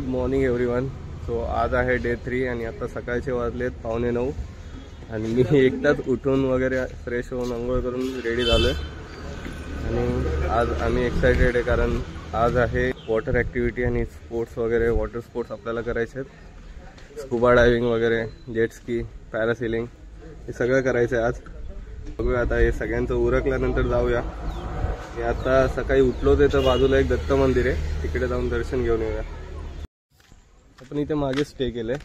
Good morning everyone. So आज आहे day 3 आणि आता सकाळचे वाजलेत 8:45 आणि मी एकदाच उठून वगैरे फ्रेश होऊन आंघोळ करून रेडी झालोय. आणि आज आम्ही एक्सायटेड आहे कारण आज आहे वॉटर ॲक्टिव्हिटी आणि स्पोर्ट्स वगैरे. वॉटर स्पोर्ट्स आपल्याला करायचे आहेत. स्कुबा डायव्हिंग वगैरे, जेट स्की, पॅरासेलिंग हे सगळं करायचं आहे आज. बघूया आता हे सगळ्यांचं उरकल्यानंतर जाऊया. मी आता सकाळी उठलो ते तर बाजूला एक दत्त मंदिर आहे, तिकडे जाऊन दर्शन घेऊन येऊया. आपण इथे मागे स्टे केलंय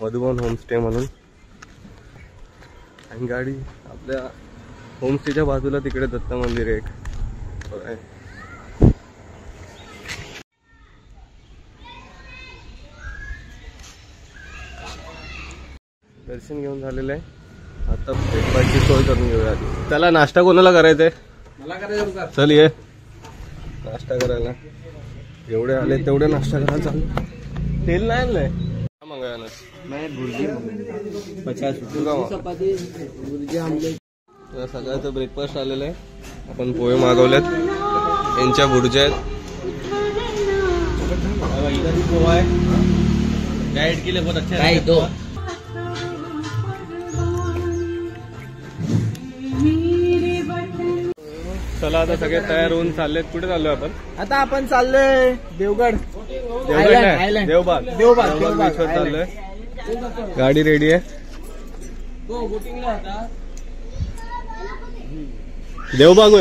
मधुबन होमस्टे म्हणून. आणि गाडी आपल्या होमस्टेच्या बाजूला तिकडे दत्त मंदिर आहे एक. दर्शन घेऊन झालेलं आहे. आता ब्रेकफास्टची सोय करून घेऊया. त्याला नाश्ता कोणाला करायचंय? मला करायचं. चल ये नाश्ता करायला. जेवढे आले तेवढे नाश्ता करायला चालू. तेल नाही आणलंय मंगाया ना. सगळ्याचं ब्रेकफास्ट आलेलं आहे. आपण पोहे मागवलेत. यांच्या भुर्ज्या आहेत. पोहा आहे. गाइड के लिए बहुत अच्छा है. दो चला आता सगळे तयार होऊन चाललेत. कुठे चाललोय आपण? आता आपण चाललोय देवगड. देवबाग बीचवर चाललोय. गाडी रेडी आहे. देवबाग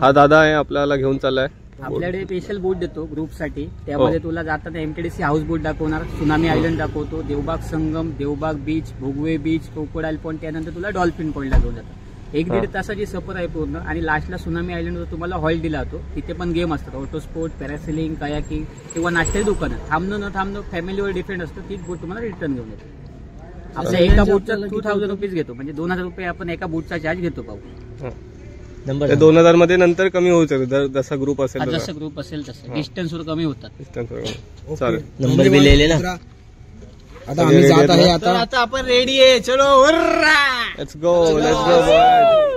हा दादा आहे आपल्याला घेऊन चाललाय. आपल्याकडे स्पेशल बोट देतो ग्रुप साठी. त्यामध्ये तुला जाताना एमकेडीसी हाऊस बोट दाखवणार, सुनामी आयलंड दाखवतो, Devbag Sangam, Devbag beach, Bhogwe beach, crocodile point, त्यानंतर तुला डॉल्फिन पॉइंटला घेऊन जातो. 1-1.5 तासाची सफर आहे पूर्ण. आणि लास्टला सुनामी आयलंडवर तुम्हाला हॉल्ट दिला जातो. तिथे पण गेम असतात, ऑटो स्पोर्ट, पॅरासेलिंग, कायाकिंग किंवा नाश्त्याची दुकानं. थांबणं न थांबणं फॅमिलीवर डिपेंड असतं. तीच बोट तुम्हाला रिटर्न घेऊन येते. आपल्या एका बोटचा 2000 रुपीज घेतो, म्हणजे 2000 रुपये आपण एका बोटचा चार्ज घेतो पाहू. 2000 मध्ये नंतर कमी होऊ शकतो जसा ग्रुप असेल. जसा ग्रुप असेल तसं डिस्टन्सवर कमी होतात. चालेल. नंबर भी ले लेना. आता आम्ही जात आहे. आता आपण रेडी आहे. चलो लेट्स गो.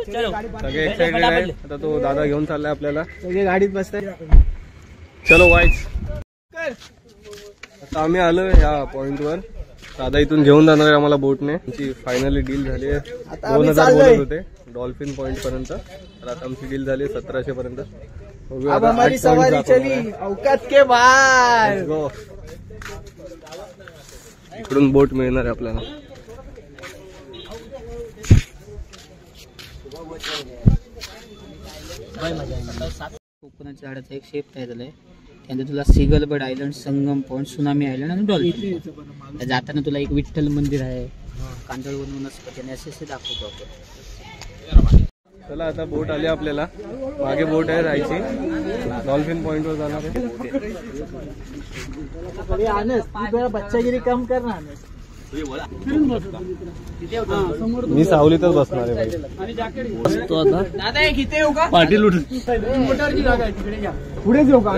सगळे एक्साइटेड आहे. आता तो दादा घेऊन चाललाय आपल्याला. सगळे गाडीत बसताय. चलो वाईच. आता आम्ही आलो या पॉइंटवर. दादा इथून घेऊन जाणार आहे आम्हाला बोटने. फायनली डील झाली आहे. 2000 बोलत होते डॉल्फिन पॉइंट पर्यंत. तर आता आमची डील झाली 1700 पर्यंत. हमारी सवारी चली औकात के बाहर. इकडून बोट मिळणार आहे आपल्याला. कोकोनटच्या झाडाचा एक शेप तयार झालाय. त्यानंतर तुला सिगल बर्ड आयलंड, संगम पॉइंट, सुनामी आयलंड आणि डॉल्फिन. जाताना तुला एक विठ्ठल मंदिर आहे, कांदळवन वनस्पती आणि असे दाखवतो आपण. चला आता बोट आली आपल्याला. मागे बोट आहे जायची. डॉल्फिन पॉइंट वर जाणार आहे. बच्चागिरी कम करणार. मी सावलीतच बसणार आहे. पाटील उठ. पुढे जाऊ का?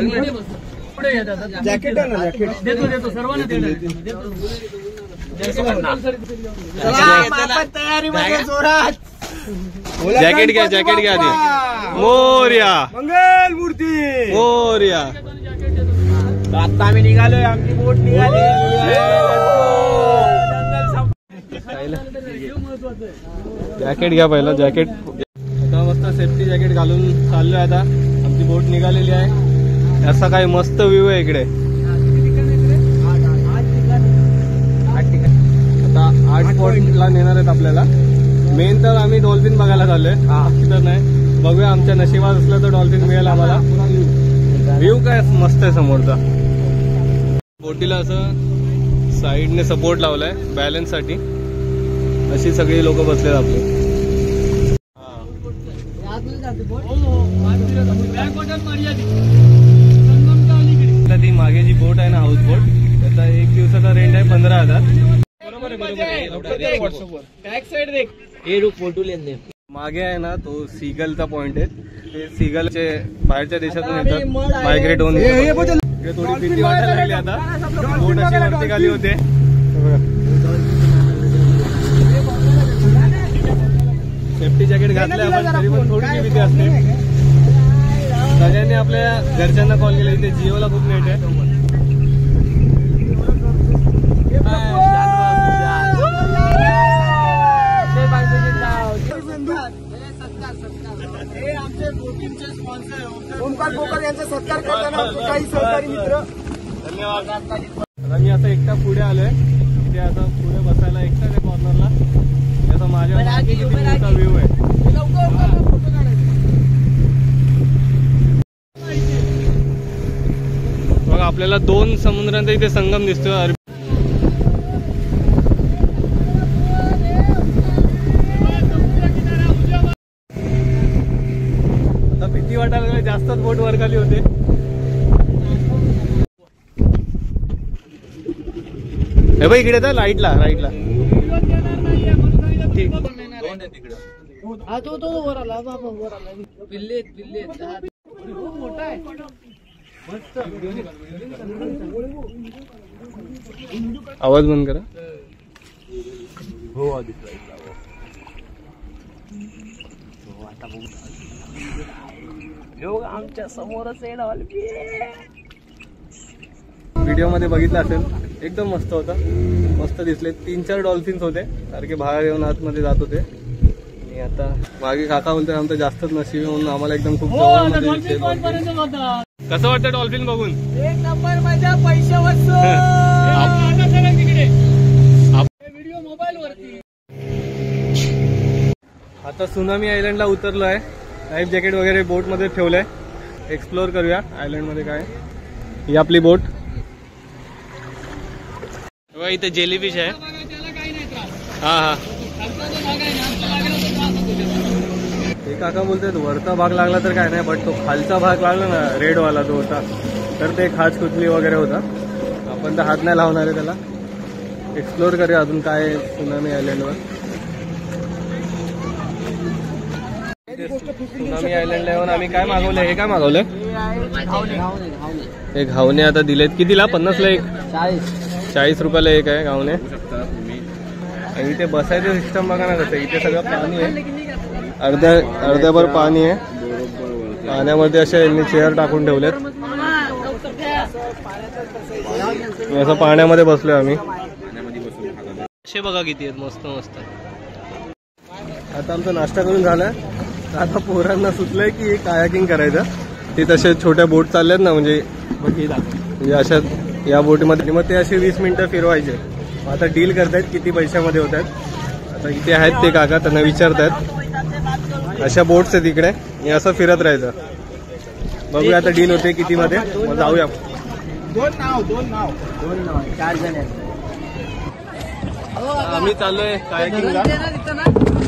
जॅकेट आहे ना? जॅकेट देतो सर्वांना. तयारीमध्ये जोरात. जॅकेट घ्या आधी. मोर्या मंगल मूर्ती मोर्या. आता आम्ही निघालोय. आमची बोट निघाली. जॅकेट घ्या पहिला. जॅकेट आता मस्त सेफ्टी जॅकेट घालून चाललोय. आता आमची बोट निघालेली आहे. असा काही मस्त व्ह्यू आहे इकडे. आता 8 स्पॉटला नेणार आहेत आपल्याला. मेन तर आम्ही डॉल्फिन बघायला चाललोय. तर नाही बघूया आमच्या नशिबात असलं तर डॉल्फिन मिळेल आम्हाला. व्ह्यू काय मस्त आहे समोरचा. बोटीला असं साईडने सपोर्ट लावलाय बॅलन्स साठी. अशी सगळी लोक बसलेत आपले. ती मागे जी बोट आहे ना हाऊस बोट, त्याचा 1 दिवसाचा रेंट आहे 15,000. मागे आहे ना तो सीगलचा पॉइंट आहे. ते सीगलचे बाहेरच्या देशातून येतात मायग्रेट होऊन. थोडी भीती वाटायला लागली आता. बोट अशी वरती खाली होते. सेफ्टी जॅकेट घातले आपण तरी पण थोडीशी भीती असते. सगळ्यांनी आपल्या घरच्यांना कॉल केला. इथे जिओला खूप नेट आहे. ओमकार कोकर यांचा सत्कार करताना काही सहकारी मित्र. धन्यवाद. आता मी आता एकटा पुढे आलोय, इथे आता पुढे बसायला एकटाच आहे कॉर्नरला. असं माझ्या किती मोठा व्ह्यू आहे. बघा आपल्याला 2 समुद्रांचा इथे संगम दिसतोय. आता भीती वाटायला लागली, जास्तच बोट वर खाली होते. हे बघ इकडे लाईटला राईटला आवाज बंद करा. हो आमच्या समोरच व्हिडिओ मध्ये बघितलं असेल, एकदम मस्त होता. मस्त दिसले. 3-4 डॉल्फिन्स होते सारखे बाहेर येऊन आतमध्ये जात होते. आणि आता मागे काका बोलतोय आमचं जास्तच नशीब म्हणून आम्हाला एकदम खूप कसं वाटतं डॉल्फिन बघून. एक नंबर माझ्या पैसे वसूल. व्हिडिओ मोबाईल वरती. आता सुनामी आयलंडला उतरलो आहे. लाईफ जॅकेट वगैरे बोट मध्ये ठेवलंय. एक्सप्लोर करूया आयलंड मध्ये काय. ही आपली बोट. इथे जेलीफिश आहे. हा हे काका बोलतात वरचा भाग लागला तर काय नाही, बट तो खालचा भाग लागला ना रेड वाला जो होता तर ते खाज कुचली वगैरे होता. आपण तर हात नाही लावणार आहे त्याला. एक्सप्लोर करूया अजून काय सुनामी आयलंडवर. सुनामी आयलंडला येऊन आम्ही काय मागवलंय. हे काय मागवलंय. हे घावणे आता दिलेत. कितीला. 50ला एक. 40 रुपयाला एक आहे घावणे. आणि इथे बसायचं सिस्टम बघा ना कसं. इथे सगळं पाणी आहे. अर्ध्याभर पाणी आहे. पाण्यामध्ये असे यांनी चेअर टाकून ठेवलेत. असं पाण्यामध्ये बसलोय आम्ही. असे बघा किती आहेत. मस्त मस्त. आता आमचा नाश्ता करून झालाय. आता पोरांना सुचलंय की कायाकिंग करायचं. ते तसे छोट्या बोट चालल्यात ना, म्हणजे अशा या बोटीमध्ये. मग ते असे 20 मिनिटं फिरवायचे. आता डील करतायत किती पैशामध्ये होत आहेत. आता इथे आहेत ते काका, त्यांना विचारतायत. अशा बोट्स आहेत इकडे. हे असं फिरत राहायचं. बघूया आता डील होते किती मध्ये. मग जाऊया. 2 नाव 4 जण आहेत. आम्ही चाललोय कायाकिंगला.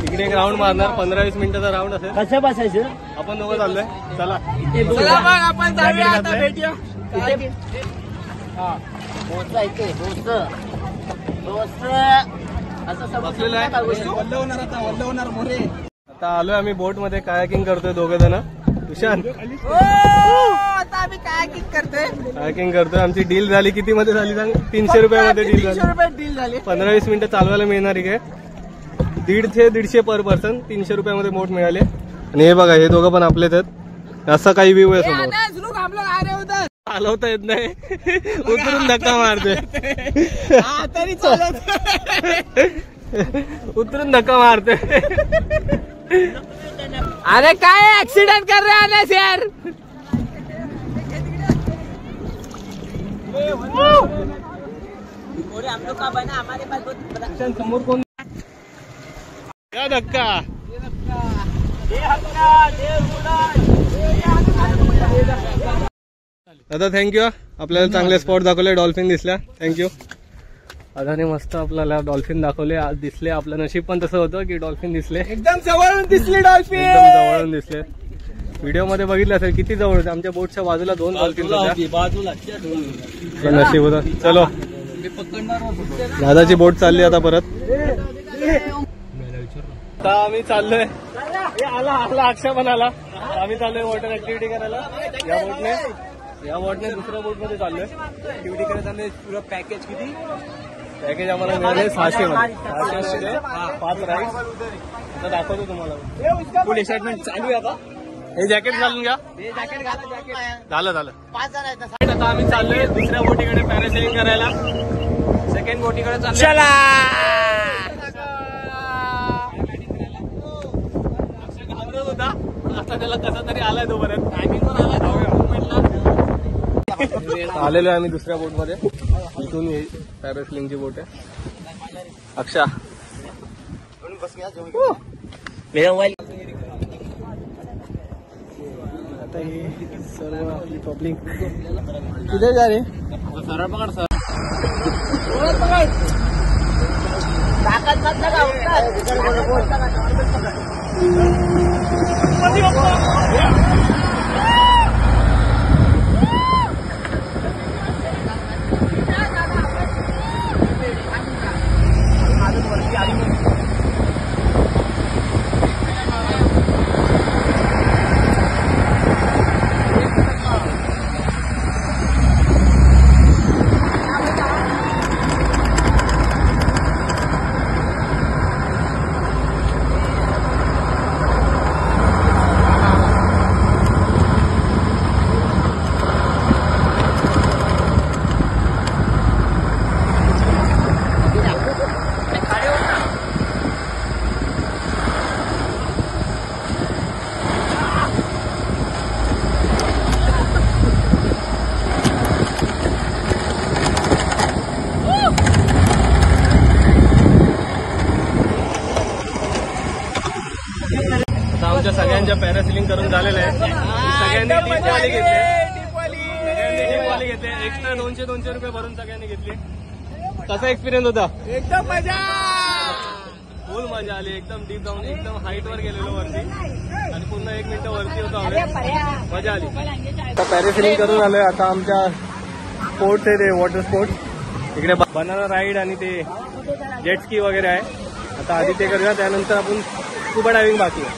इकडे एक राऊंड मारणार. 15-20 मिनिटाचा राऊंड असेल. कसं बसायचं. आपण दोघं चाललोय. चला आपण जाऊया आता. भेटूया. आता आलोय आम्ही बोट मध्ये. कायाकिंग करतोय दोघे जण. सुशांत आता आम्ही कायाकिंग करतोय. आमची डील झाली. किती मध्ये झाली सांग. 300 रुपयामध्ये डील झाली. 15-20 मिनिटं चालवायला मिळणार आहे. 150 पर पर्सन. 300 रुपयामध्ये बोट मिळाले. आणि हे बघा हे दोघं पण आपलेच आहेत. असा काही व्ह्यू आहे समोर. चालवता येत नाही. उतरून धक्का मारते. उतरून धक्का मारते. अरे काय ऍक्सिडेंट कर रहे हैं यार. समोर कोण. क्या धक्का. दादा थँक्यू. आपल्याला चांगले स्पॉट दाखवले. डॉल्फिन दिसल्या. थँक्यू. अदाने मस्त आपल्याला डॉल्फिन दाखवले. आज दिसले. आपलं नशीब पण तसं होतं की डॉल्फिन दिसले. एकदम जवळून दिसले डॉल्फिन. एकदम जवळून दिसले. व्हिडिओ मध्ये बघितलं असेल किती जवळ होते. आमच्या बोटच्या बाजूला 2 डॉल्फिन होत्या. नशीब होतं. चलो दादाची बोट चालली आता परत. आता आम्ही चाललोय. आला अक्षा पण आला. आम्ही चाललोय वॉटर ऍक्टिव्हिटी करायला या बोटने दुसऱ्या बोट मध्ये चाललोय. ऍक्टिव्हिटी करायला चाललोय. पुरं पॅकेज किती. पॅकेज आम्हाला मिळाले 600 मध्ये. 5 राईड. आता दाखवतो तुम्हाला. फुल एक्साइटमेंट चालू आहे आता. हे जॅकेट घालून घ्या. झालं 5 जण आहेत. आता आम्ही चाललोय दुसऱ्या बोटीकडे पॅरासेलिंग करायला. सेकंड बोटीकडे चाललो. चला घाबरत होता, आता त्याला कसा तरी आलाय तो परत. टायमिंग पण आला आलेलो आहे आम्ही दुसऱ्या बोट मध्ये. इथून पॅरासेलिंगची बोट आहे. अक्षा आता हे सर्व आपली पब्लिक किती जा रे. सरळ पकड सर. सगळ्यांच्या पॅरासेलिंग करून झालेलं आहे. सगळ्यांनी डीपवाले घेतले. एक्स्ट्रा 200 रुपये भरून सगळ्यांनी घेतले. कसा एक्सपिरियन्स होता? एकदम मजा, फुल मजा आली. एकदम डीप जाऊन एकदम हाईट वर गेलेलो वरती आणि पूर्ण 1 मिनिट वरती होतो. मजा आली. आता पॅरासेलिंग करून आलोय. आता आमच्या स्पोर्ट्स आहे ते वॉटर स्पोर्ट्स. इकडे बनाना राईड आणि ते जेट स्की वगैरे आहे. आता आधी ते करूया, त्यानंतर आपण स्कुबा डायव्हिंग बाकी आहे.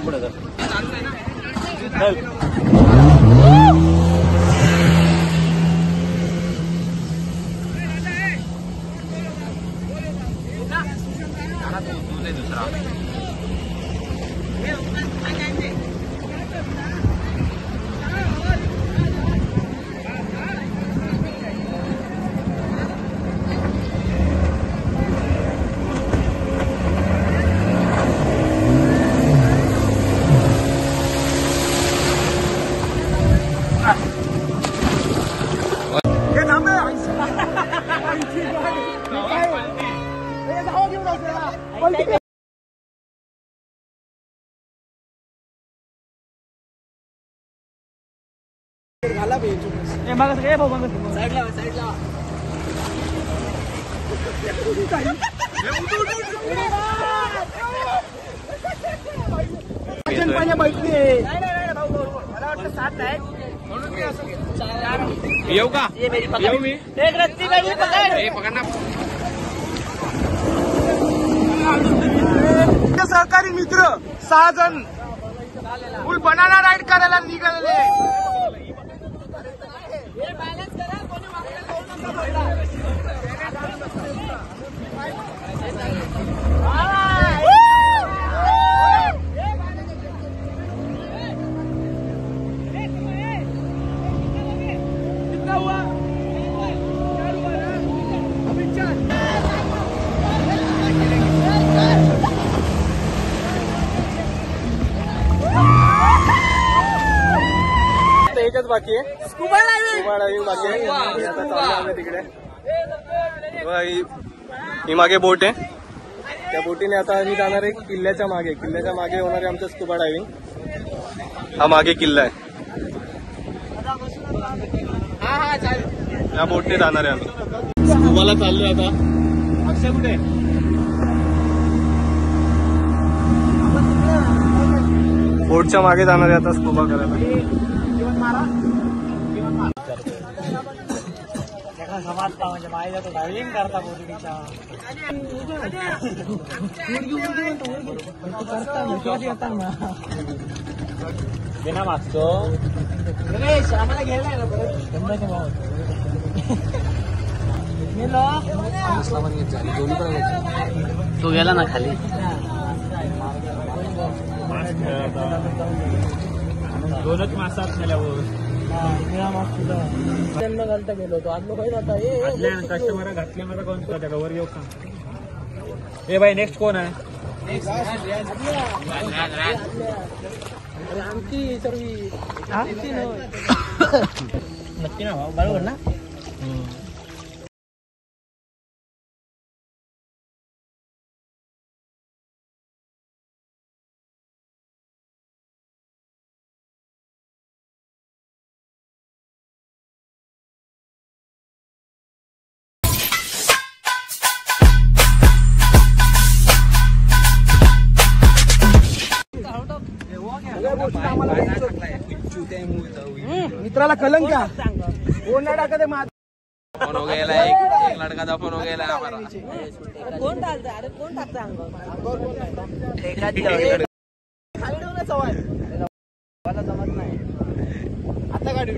पुढे येऊ का? येऊ मी. सहकारी मित्र 6 जण फुल बनाना राईड करायला निघालेले. एकच बाकी आहे, स्कुबा डायव्हिंग बाकी आहे. आता चाललो आम्ही तिकडे. ही मागे बोट आहे, त्या बोटीने आता आम्ही जाणार आहे किल्ल्याच्या मागे. किल्ल्याच्या मागे होणार आहे आमचं स्कुबा डायव्हिंग. हा मागे किल्ला आहे, या बोटने जाणार आहे आम्ही. स्कुबाला चाललोय आता. अक्षय कुठे? बोटच्या मागे जाणार आहे आता स्कुबा करायला. समजता म्हणजे माहिती जातो ड्रायव्हिंग करता बोटीच्या बिना मागतो आम्हाला घ्यायला तो गेला ना खाली. दोनच मासात नेल्यावर घालता गेलो होतो आज लोक कस्टमर घातले मला कोण त्या कवर येऊ का ए भाई नेक्स्ट कोण आहे आमची सर्व नक्की ना बरोबर ना मित्राला कलंक का कोण नाही टाकत फोन हो गेला एक लड़का फोन हो गेला हमारा कोण टाकतं अरे कोण टाकतं आता गाडी